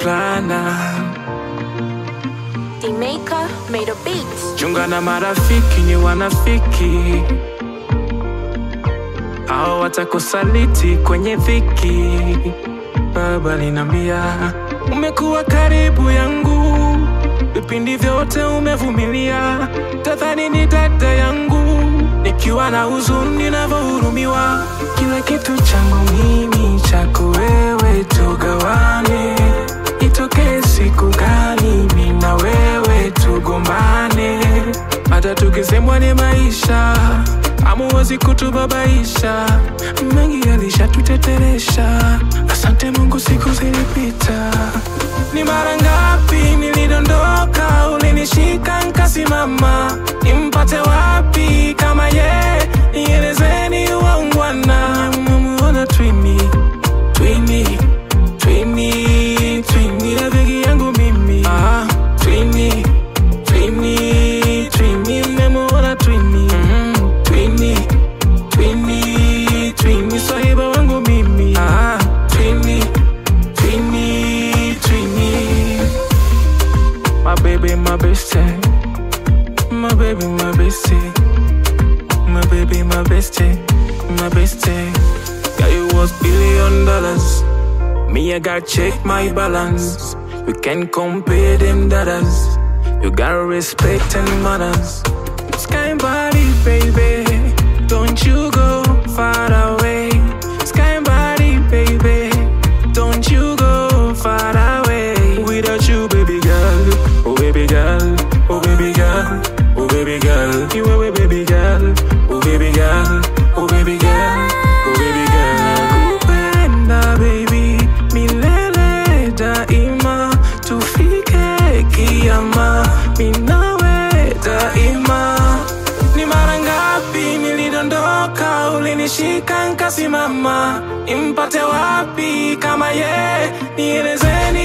plana. D-Maker made a beat. Chunga na marafiki ni wanafiki, hao watakusaliti kwenye dhiki. Baba linambia umekuwa karibu yangu, vipindi vyote umevumilia. Tadhani ni dada yangu, nikiwa na huzuni navyohurumiwa. Kila kitu changu mimi chako wewe, tugawane. Itokee siku gani mimi na wewe tugombane, hata tukisemwa ni maisha hamuwezi kutubabaisha. Mengi yalishatuteteresha, asante Mungu siku zilipita. Ni mara ngapi nilidondoka, ulinishika nkasimama. Nimpate wapi kama ye, nielezeni waungwana. Mumuona Twini, Twini, Twini, Twini rafiki yangu mimi. Twini, Twini, Twini, mumuona Twini. Twini, Twini, Twini sahiba wangu mimi. Twini, Twini, Twini, my baby, my bestie, my baby, my bestie, my baby, my bestie, my bestie. Yeah, it was $1 billion. Me, I gotta check my balance. You can't compare them daughters. You gotta respect and manners. Sky body, baby, don't you go far away. Sky body, baby, don't you go far away. Without you, baby girl, oh baby girl, oh baby girl, oh baby girl. You are a baby girl, oh baby girl, oh baby girl, oh baby girl. Kupenda baby, milele daima, tufike kiyama, minawe daima. Ni mara ngapi nilidondoka, ulinishika nkasimama. Nimpate wapi kama ye, nielezeni